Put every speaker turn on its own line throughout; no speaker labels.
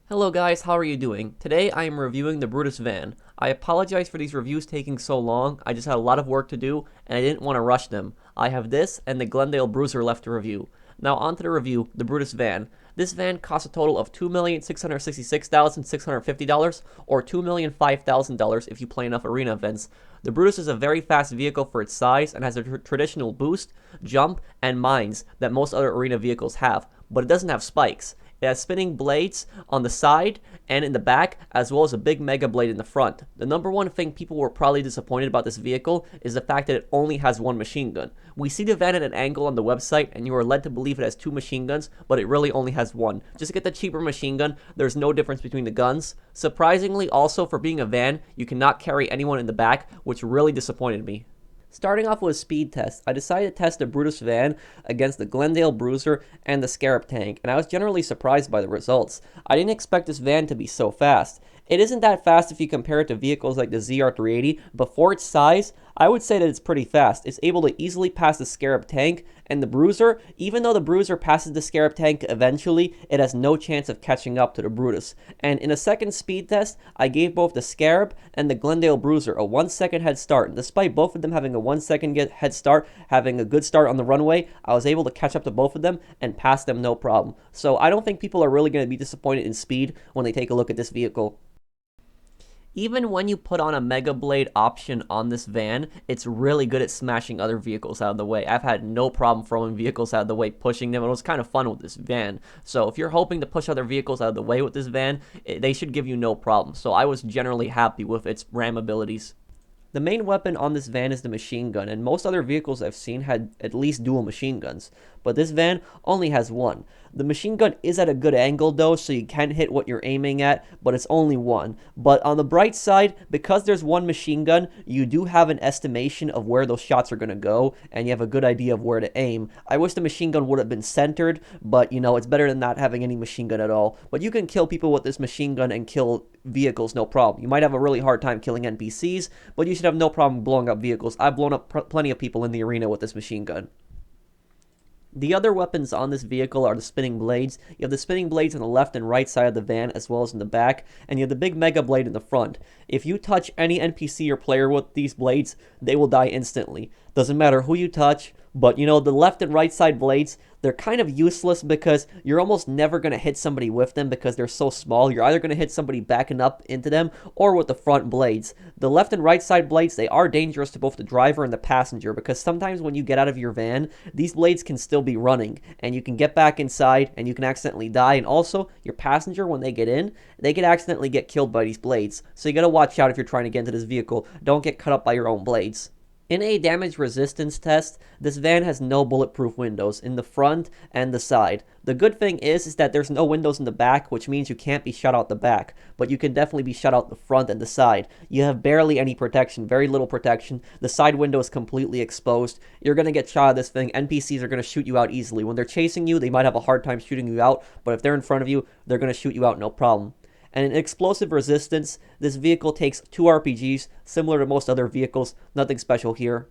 Hello guys, how are you doing? Today I am reviewing the Brutus van. I apologize for these reviews taking so long. I just had a lot of work to do and I didn't want to rush them. I have this and the Glendale Bruiser left to review. Now on to the review, the Brutus van. This van costs a total of $2,666,650 or $2,005,000 if you play enough arena events. The Brutus is a very fast vehicle for its size and has a traditional boost, jump, and mines that most other arena vehicles have, but it doesn't have spikes. It has spinning blades on the side and in the back, as well as a big mega blade in the front. The number one thing people were probably disappointed about this vehicle is the fact that it only has one machine gun. We see the van at an angle on the website, and you are led to believe it has two machine guns, but it really only has one. Just get the cheaper machine gun, there's no difference between the guns. Surprisingly, also for being a van, you cannot carry anyone in the back, which really disappointed me. Starting off with a speed test, I decided to test the Brutus van against the Glendale Bruiser and the Scarab tank, and I was generally surprised by the results. I didn't expect this van to be so fast. It isn't that fast if you compare it to vehicles like the ZR380, but for its size, I would say that it's pretty fast. It's able to easily pass the Scarab tank, and the Bruiser, even though the Bruiser passes the Scarab tank eventually, it has no chance of catching up to the Brutus. And in a second speed test, I gave both the Scarab and the Glendale Bruiser a 1 second head start. And despite both of them having a 1 second head start, having a good start on the runway, I was able to catch up to both of them and pass them no problem. So I don't think people are really going to be disappointed in speed when they take a look at this vehicle. Even when you put on a Mega Blade option on this van, it's really good at smashing other vehicles out of the way. I've had no problem throwing vehicles out of the way, pushing them. It was kind of fun with this van. So if you're hoping to push other vehicles out of the way with this van, they should give you no problem. So I was generally happy with its ram abilities. The main weapon on this van is the machine gun, and most other vehicles I've seen had at least dual machine guns, but this van only has one. The machine gun is at a good angle though, so you can hit what you're aiming at, but it's only one. But on the bright side, because there's one machine gun, you do have an estimation of where those shots are going to go, and you have a good idea of where to aim. I wish the machine gun would have been centered, but it's better than not having any machine gun at all. But you can kill people with this machine gun and kill vehicles no problem. You might have a really hard time killing NPCs, but you should have no problem blowing up vehicles. I've blown up plenty of people in the arena with this machine gun. The other weapons on this vehicle are the spinning blades. You have the spinning blades on the left and right side of the van as well as in the back, and you have the big mega blade in the front. If you touch any NPC or player with these blades, they will die instantly. Doesn't matter who you touch, but the left and right side blades, they're kind of useless because you're almost never going to hit somebody with them because they're so small. You're either going to hit somebody backing up into them or with the front blades. The left and right side blades, they are dangerous to both the driver and the passenger because sometimes when you get out of your van, these blades can still be running and you can get back inside and you can accidentally die. And also, your passenger, when they get in, they can accidentally get killed by these blades. So you got to watch out if you're trying to get into this vehicle. Don't get cut up by your own blades. In a damage resistance test, this van has no bulletproof windows in the front and the side. The good thing is that there's no windows in the back, which means you can't be shot out the back, but you can definitely be shot out the front and the side. You have barely any protection, very little protection. The side window is completely exposed. You're going to get shot at this thing. NPCs are going to shoot you out easily. When they're chasing you, they might have a hard time shooting you out, but if they're in front of you, they're going to shoot you out no problem. And in explosive resistance, this vehicle takes 2 RPGs, similar to most other vehicles, nothing special here.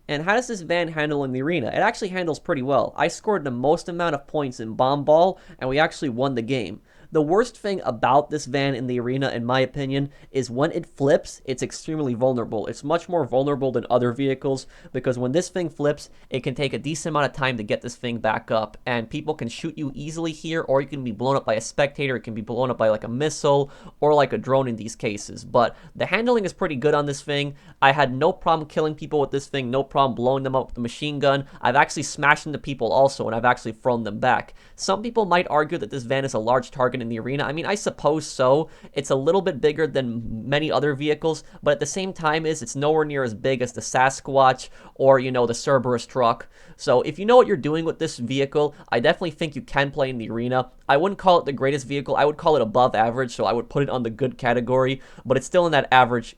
And how does this van handle in the arena? It actually handles pretty well. I scored the most amount of points in Bomb Ball, and we actually won the game. The worst thing about this van in the arena, in my opinion, is when it flips, it's extremely vulnerable. It's much more vulnerable than other vehicles, because when this thing flips, it can take a decent amount of time to get this thing back up, and people can shoot you easily here, or you can be blown up by a spectator, it can be blown up by like a missile, or like a drone in these cases. But the handling is pretty good on this thing. I had no problem killing people with this thing, no problem blowing them up with the machine gun. I've actually smashed into people also, and I've actually thrown them back. Some people might argue that this van is a large target in the arena. I mean, I suppose so. It's a little bit bigger than many other vehicles, but at the same time it's nowhere near as big as the Sasquatch or, the Cerberus truck. So if you know what you're doing with this vehicle, I definitely think you can play in the arena. I wouldn't call it the greatest vehicle. I would call it above average, so I would put it on the good category, but it's still in that average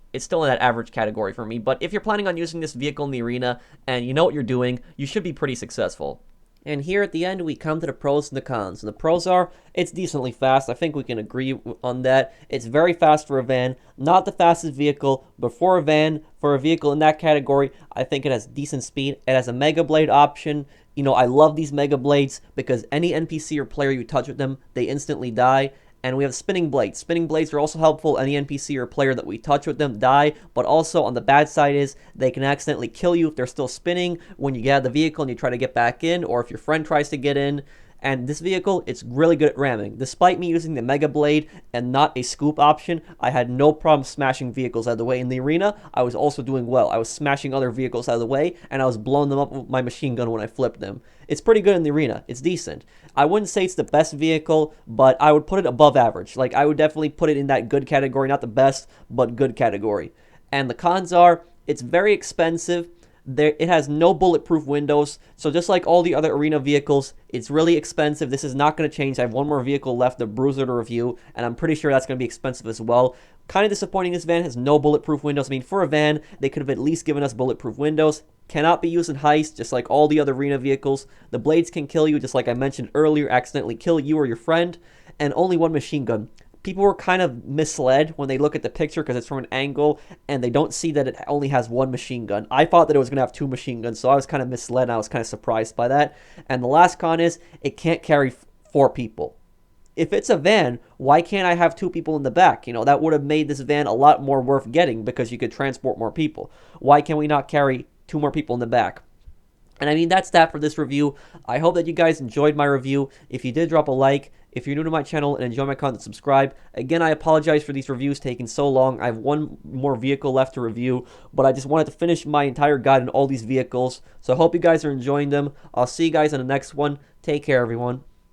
category for me. But if you're planning on using this vehicle in the arena and you know what you're doing, you should be pretty successful. And here at the end, we come to the pros and the cons. And the pros are, it's decently fast. I think we can agree on that. It's very fast for a van. Not the fastest vehicle, but for a van, for a vehicle in that category, I think it has decent speed. It has a Mega Blade option. I love these Mega Blades because any NPC or player you touch with them, they instantly die. And we have spinning blades. Spinning blades are also helpful. Any NPC or player that we touch with them die, but also on the bad side is they can accidentally kill you if they're still spinning when you get out of the vehicle and you try to get back in, or if your friend tries to get in. And this vehicle, it's really good at ramming. Despite me using the Mega Blade and not a scoop option, I had no problem smashing vehicles out of the way. In the arena, I was also doing well. I was smashing other vehicles out of the way, and I was blowing them up with my machine gun when I flipped them. It's pretty good in the arena. It's decent. I wouldn't say it's the best vehicle, but I would put it above average. Like, I would definitely put it in that good category, not the best, but good category. And the cons are, it's very expensive. It has no bulletproof windows, so just like all the other arena vehicles, it's really expensive. This is not going to change. I have one more vehicle left, the Bruiser, to review, and I'm pretty sure that's going to be expensive as well. Kind of disappointing, this van has no bulletproof windows. I mean, for a van, they could have at least given us bulletproof windows. Cannot be used in heist, just like all the other arena vehicles. The blades can kill you, just like I mentioned earlier, accidentally kill you or your friend, and only one machine gun. People were kind of misled when they look at the picture because it's from an angle and they don't see that it only has one machine gun. I thought that it was going to have two machine guns, so I was kind of misled and I was kind of surprised by that. And the last con is it can't carry 4 people. If it's a van, why can't I have 2 people in the back? You know, that would have made this van a lot more worth getting because you could transport more people. Why can we not carry 2 more people in the back? And I mean, that's that for this review. I hope that you guys enjoyed my review. If you did, drop a like. If you're new to my channel and enjoy my content, subscribe. Again, I apologize for these reviews taking so long. I have one more vehicle left to review, but I just wanted to finish my entire guide on all these vehicles. So I hope you guys are enjoying them. I'll see you guys in the next one. Take care, everyone.